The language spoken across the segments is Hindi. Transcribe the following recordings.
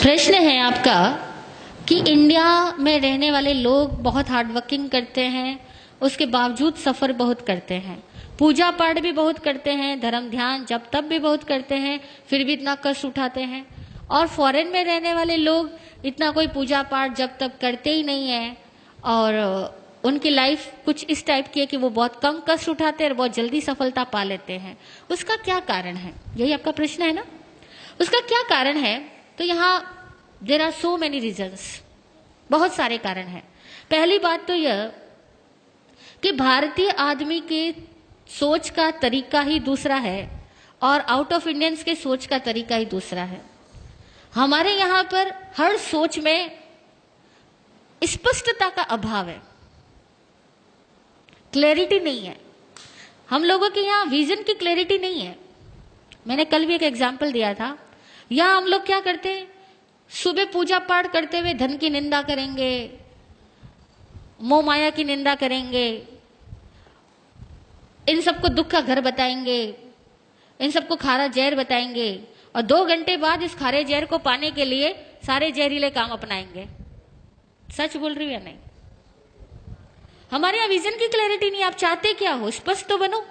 प्रश्न है आपका कि इंडिया में रहने वाले लोग बहुत हार्ड वर्किंग करते हैं, उसके बावजूद सफ़र बहुत करते हैं, पूजा पाठ भी बहुत करते हैं, धर्म ध्यान जब तब भी बहुत करते हैं, फिर भी इतना कष्ट उठाते हैं। और फॉरेन में रहने वाले लोग इतना कोई पूजा पाठ जब तब करते ही नहीं है और उनकी लाइफ कुछ इस टाइप की है कि वो बहुत कम कष्ट उठाते हैं और बहुत जल्दी सफलता पा लेते हैं। उसका क्या कारण है? यही आपका प्रश्न है ना। उसका क्या कारण है? तो यहाँ there are so many reasons, बहुत सारे कारण हैं। पहली बात तो यह कि भारतीय आदमी के सोच का तरीका ही दूसरा है और आउट ऑफ इंडियंस के सोच का तरीका ही दूसरा है। हमारे यहाँ पर हर सोच में स्पष्टता का अभाव है, क्लैरिटी नहीं है। हम लोगों के यहाँ विजन की क्लैरिटी नहीं है। मैंने कल भी एक एग्जाम्पल दिया था। यहाँ हम लोग क्या करते हैं, सुबह पूजा पाठ करते हुए धन की निंदा करेंगे, मोह माया की निंदा करेंगे, इन सबको दुख का घर बताएंगे, इन सबको खारा जहर बताएंगे और 2 घंटे बाद इस खारे जहर को पाने के लिए सारे जहरीले काम अपनाएंगे। सच बोल रही हूं या नहीं? हमारे यहाँ विजन की क्लैरिटी नहीं। आप चाहते क्या हो, स्पष्ट तो बनो।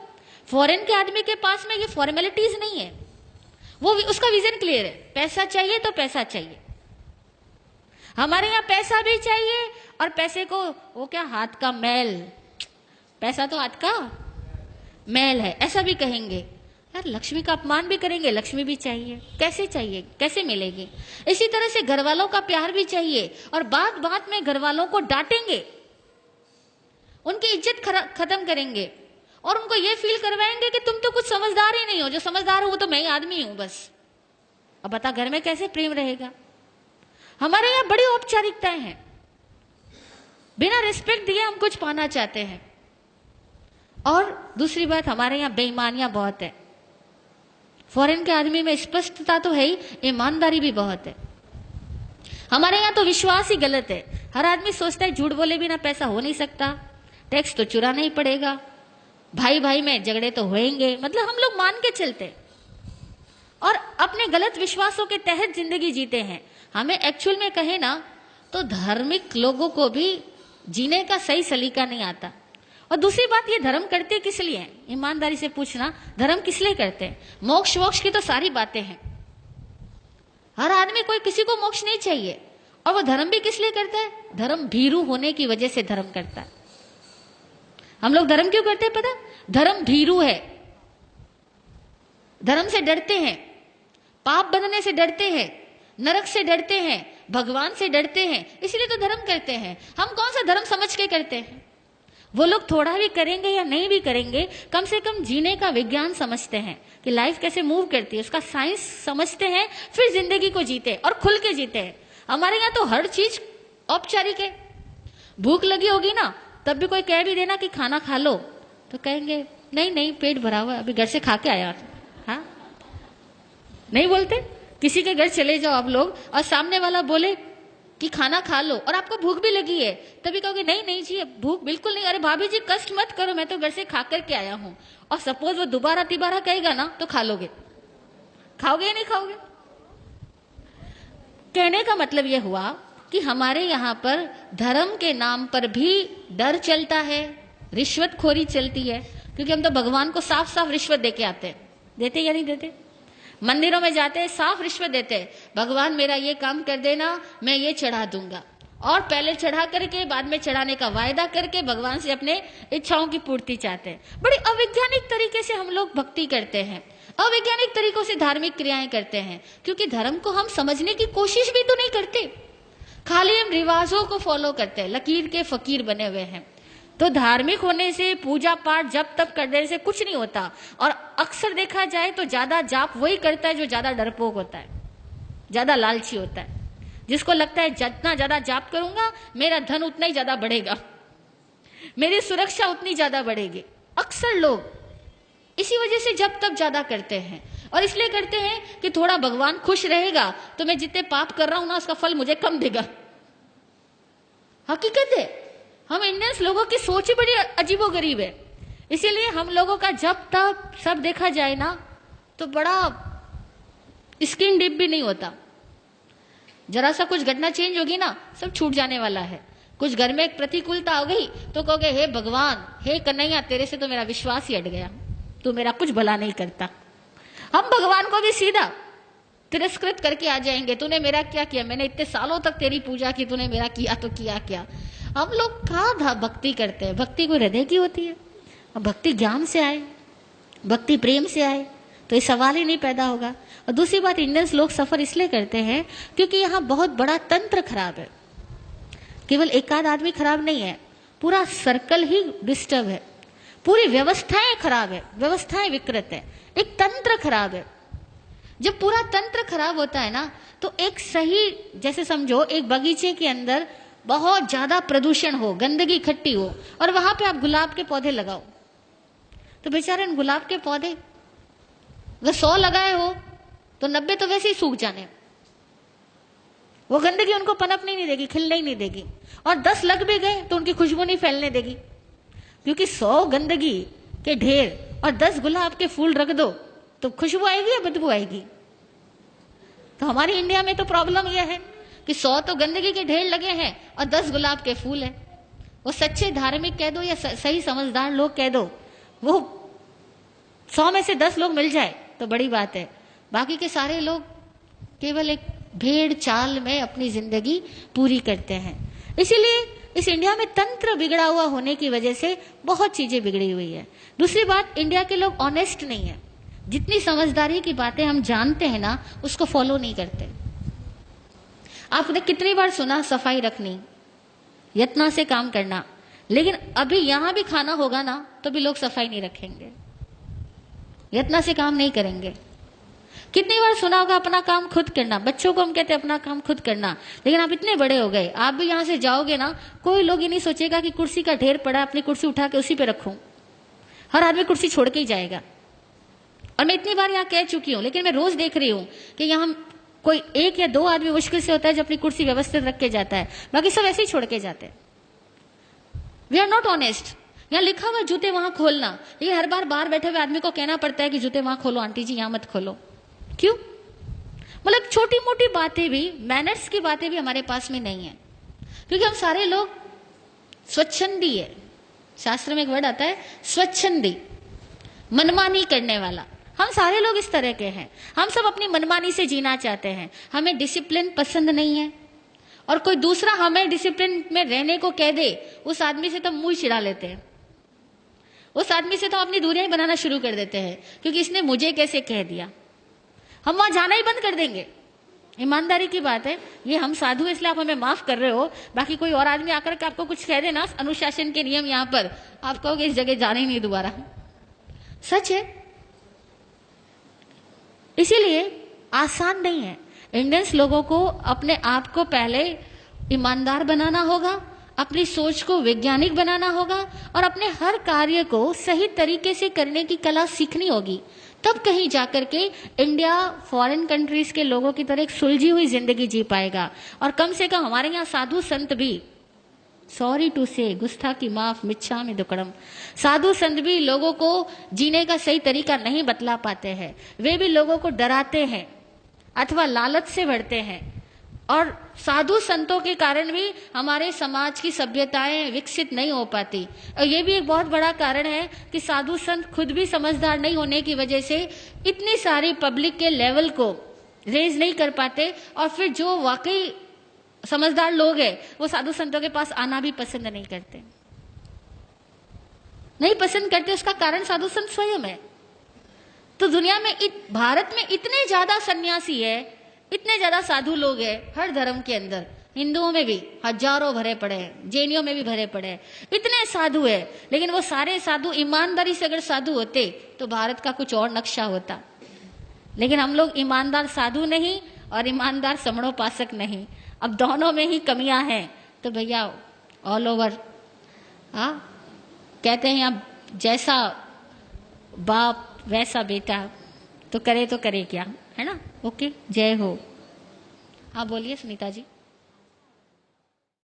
फॉरेन के आदमी के पास में ये फॉर्मेलिटीज नहीं है, वो उसका विजन क्लियर है। पैसा चाहिए तो पैसा चाहिए। हमारे यहाँ पैसा भी चाहिए और पैसे को वो क्या, हाथ का मैल, पैसा तो हाथ का मैल है, ऐसा भी कहेंगे। यार लक्ष्मी का अपमान भी करेंगे, लक्ष्मी भी चाहिए। कैसे चाहिए, कैसे मिलेगी? इसी तरह से घर वालों का प्यार भी चाहिए और बात बात में घर वालों को डांटेंगे, उनकी इज्जत खत्म करेंगे और उनको ये फील करवाएंगे कि तुम तो कुछ समझदार ही नहीं हो, जो समझदार हो वो तो मैं ही आदमी हूं बस। अब बता घर में कैसे प्रेम रहेगा? हमारे यहाँ बड़ी औपचारिकताएं हैं, बिना रिस्पेक्ट दिए हम कुछ पाना चाहते हैं। और दूसरी बात, हमारे यहाँ बेईमानियां बहुत है। फॉरेन के आदमी में स्पष्टता तो है ही, ईमानदारी भी बहुत है। हमारे यहाँ तो विश्वास ही गलत है। हर आदमी सोचता है झूठ बोले बिना पैसा हो नहीं सकता, टैक्स तो चुराना ही पड़ेगा, भाई भाई में झगड़े तो होंगे। मतलब हम लोग मान के चलते और अपने गलत विश्वासों के तहत जिंदगी जीते हैं। हमें एक्चुअल में कहे ना तो धार्मिक लोगों को भी जीने का सही सलीका नहीं आता। और दूसरी बात, ये धर्म करते किस लिए हैं? ईमानदारी से पूछना, धर्म किस लिए करते हैं? मोक्ष वोक्ष की तो सारी बातें हैं। हर आदमी, कोई किसी को मोक्ष नहीं चाहिए। और वो धर्म भी किस लिए करता है? धर्म भीरू होने की वजह से धर्म करता है। हम लोग धर्म क्यों करते हैं पता? धर्म भीरू है, धर्म से डरते हैं, पाप बनने से डरते हैं, नरक से डरते हैं, भगवान से डरते हैं, इसलिए तो धर्म करते हैं। हम कौन सा धर्म समझ के करते हैं? वो लोग थोड़ा भी करेंगे या नहीं भी करेंगे, कम से कम जीने का विज्ञान समझते हैं कि लाइफ कैसे मूव करती है, उसका साइंस समझते हैं, फिर जिंदगी को जीते और खुल के जीते हैं। हमारे यहाँ तो हर चीज औपचारिक है। भूख लगी होगी ना, तब भी कोई कह भी देना कि खाना खा लो तो कहेंगे नहीं नहीं पेट भरा हुआ, अभी घर से खा के आया। हाँ, नहीं बोलते? किसी के घर चले जाओ आप लोग और सामने वाला बोले कि खाना खा लो और आपको भूख भी लगी है, तभी कहोगे नहीं नहीं जी भूख बिल्कुल नहीं, अरे भाभी जी कष्ट मत करो, मैं तो घर से खा करके आया हूं। और सपोज वो दोबारा तिबारा कहेगा ना तो खा लोगे। खाओगे या नहीं खाओगे? कहने का मतलब यह हुआ कि हमारे यहाँ पर धर्म के नाम पर भी डर चलता है, रिश्वतखोरी चलती है। क्योंकि हम तो भगवान को साफ साफ रिश्वत देके आते हैं। देते या नहीं देते? मंदिरों में जाते हैं, साफ रिश्वत देते हैं, भगवान मेरा ये काम कर देना, मैं ये चढ़ा दूंगा। और पहले चढ़ा करके बाद में चढ़ाने का वायदा करके भगवान से अपने इच्छाओं की पूर्ति चाहते हैं। बड़े अवैज्ञानिक तरीके से हम लोग भक्ति करते हैं, अवैज्ञानिक तरीकों से धार्मिक क्रियाएं करते हैं। क्योंकि धर्म को हम समझने की कोशिश भी तो नहीं करते, खाली हम रिवाजों को फॉलो करते हैं, लकीर के फकीर बने हुए हैं। तो धार्मिक होने से, पूजा पाठ जब तब करने से कुछ नहीं होता। और अक्सर देखा जाए तो ज्यादा जाप वही करता है जो ज्यादा डरपोक होता है, ज्यादा लालची होता है, जिसको लगता है जितना ज्यादा जाप करूंगा मेरा धन उतना ही ज्यादा बढ़ेगा, मेरी सुरक्षा उतनी ज्यादा बढ़ेगी। अक्सर लोग इसी वजह से जब तब ज्यादा करते हैं। और इसलिए करते हैं कि थोड़ा भगवान खुश रहेगा तो मैं जितने पाप कर रहा हूं ना उसका फल मुझे कम देगा। हकीकत है, हम इंडियंस लोगों की सोच ही बड़ी अजीबोगरीब है। इसीलिए हम लोगों का जब तब सब देखा जाए ना तो बड़ा स्किन डीप भी नहीं होता। जरा सा कुछ घटना चेंज होगी ना, सब छूट जाने वाला है। कुछ घर में एक प्रतिकूलता हो गई तो कहोगे हे भगवान, हे कन्हैया, तेरे से तो मेरा विश्वास ही हट गया, तू मेरा कुछ भला नहीं करता। हम भगवान को भी सीधा तिरस्कृत करके आ जाएंगे, तूने मेरा क्या किया, मैंने इतने सालों तक तेरी पूजा की, तूने मेरा किया तो किया क्या। हम लोग कहाँ भक्ति करते हैं? भक्ति कोई हृदय की होती है? भक्ति ज्ञान से आए, भक्ति प्रेम से आए तो ये सवाल ही नहीं पैदा होगा। और दूसरी बात, इंडियंस लोग सफर इसलिए करते हैं क्योंकि यहाँ बहुत बड़ा तंत्र खराब है। केवल एक आध आदमी खराब नहीं है, पूरा सर्कल ही डिस्टर्ब है, पूरी व्यवस्थाएं खराब है, व्यवस्थाएं विकृत है, एक तंत्र खराब है। जब पूरा तंत्र खराब होता है ना, तो एक सही, जैसे समझो एक बगीचे के अंदर बहुत ज्यादा प्रदूषण हो, गंदगी इकट्ठी हो, और वहां पे आप गुलाब के पौधे लगाओ, तो बेचारे गुलाब के पौधे अगर 100 लगाए हो तो 90 तो वैसे ही सूख जाने, वो गंदगी उनको पनपने नहीं देगी, खिलने ही नहीं देगी। और 10 लग भी गए तो उनकी खुशबू नहीं फैलने देगी, क्योंकि 100 गंदगी के ढेर और 10 गुलाब के फूल रख दो तो खुशबू आएगी या बदबू आएगी? तो हमारी इंडिया में तो प्रॉब्लम यह है कि 100 तो गंदगी के ढेर लगे हैं और 10 गुलाब के फूल हैं। वो सच्चे धार्मिक कह दो या सही समझदार लोग कह दो, वो 100 में से 10 लोग मिल जाए तो बड़ी बात है। बाकी के सारे लोग केवल एक भेड़ चाल में अपनी जिंदगी पूरी करते हैं। इसीलिए इस इंडिया में तंत्र बिगड़ा हुआ होने की वजह से बहुत चीजें बिगड़ी हुई है। दूसरी बात, इंडिया के लोग ऑनेस्ट नहीं है, जितनी समझदारी की बातें हम जानते हैं ना, उसको फॉलो नहीं करते। आपने कितनी बार सुना सफाई रखनी, यत्ना से काम करना, लेकिन अभी यहां भी खाना होगा ना तो भी लोग सफाई नहीं रखेंगे, यत्ना से काम नहीं करेंगे। कितनी बार सुना होगा अपना काम खुद करना, बच्चों को हम कहते हैं अपना काम खुद करना, लेकिन आप इतने बड़े हो गए, आप भी यहां से जाओगे ना, कोई लोग ये नहीं सोचेगा कि कुर्सी का ढेर पड़ा, अपनी कुर्सी उठा के उसी पे रखूं। हर आदमी कुर्सी छोड़ के ही जाएगा। और मैं इतनी बार यहाँ कह चुकी हूं, लेकिन मैं रोज देख रही हूं कि यहाँ कोई 1 या 2 आदमी मुश्किल से होता है जो अपनी कुर्सी व्यवस्थित रख के जाता है, बाकी सब ऐसे ही छोड़ के जाते हैं। We are not honest. यहाँ लिखा हुआ जूते वहां खोलना, लेकिन हर बार बाहर बैठे हुए आदमी को कहना पड़ता है कि जूते वहां खोलो, आंटी जी यहाँ मत खोलो। क्यों? मतलब छोटी मोटी बातें भी, मैनर्स की बातें भी हमारे पास में नहीं है, क्योंकि हम सारे लोग स्वच्छंदी है। शास्त्र में एक वर्ड आता है स्वच्छंदी, मनमानी करने वाला। हम सारे लोग इस तरह के हैं, हम सब अपनी मनमानी से जीना चाहते हैं। हमें डिसिप्लिन पसंद नहीं है, और कोई दूसरा हमें डिसिप्लिन में रहने को कह दे, उस आदमी से तो मुंह चिढ़ा लेते हैं, उस आदमी से तो अपनी दूरियां ही बनाना शुरू कर देते हैं, क्योंकि इसने मुझे कैसे कह दिया। हम वहां जाना ही बंद कर देंगे। ईमानदारी की बात है, ये हम साधु इसलिए आप हमें माफ कर रहे हो, बाकी कोई और आदमी आकर के आपको कुछ कह देना, अनुशासन के नियम यहाँ पर, आप कहोगे इस जगह जाना ही नहीं दोबारा। सच है। इसीलिए आसान नहीं है। इंडियंस लोगों को अपने आप को पहले ईमानदार बनाना होगा, अपनी सोच को वैज्ञानिक बनाना होगा, और अपने हर कार्य को सही तरीके से करने की कला सीखनी होगी। तब कहीं जाकर के इंडिया फॉरेन कंट्रीज के लोगों की तरह एक सुलझी हुई जिंदगी जी पाएगा। और कम से कम हमारे यहाँ साधु संत भी, सॉरी टू से, गुस्ताखी माफ, मिच्छामि दुक्कडम, साधु संत भी लोगों को जीने का सही तरीका नहीं बतला पाते हैं। वे भी लोगों को डराते हैं अथवा लालच से भरते हैं, और साधु संतों के कारण भी हमारे समाज की सभ्यताएं विकसित नहीं हो पाती। और ये भी एक बहुत बड़ा कारण है कि साधु संत खुद भी समझदार नहीं होने की वजह से इतनी सारी पब्लिक के लेवल को रेज नहीं कर पाते, और फिर जो वाकई समझदार लोग हैं वो साधु संतों के पास आना भी पसंद नहीं करते, नहीं पसंद करते। उसका कारण साधु संत स्वयं है। तो दुनिया में भारत में इतने ज्यादा सन्यासी है, इतने ज्यादा साधु लोग हैं हर धर्म के अंदर, हिंदुओं में भी हजारों भरे पड़े हैं, जैनियों में भी भरे पड़े हैं, इतने साधु है। लेकिन वो सारे साधु ईमानदारी से अगर साधु होते तो भारत का कुछ और नक्शा होता। लेकिन हम लोग ईमानदार साधु नहीं और ईमानदार समणोपासक नहीं, अब दोनों में ही कमियां हैं। तो भैया ऑल ओवर कहते हैं अब जैसा बाप वैसा बेटा, तो करे क्या, है ना। ओके, जय हो। हाँ बोलिए सुनीता जी।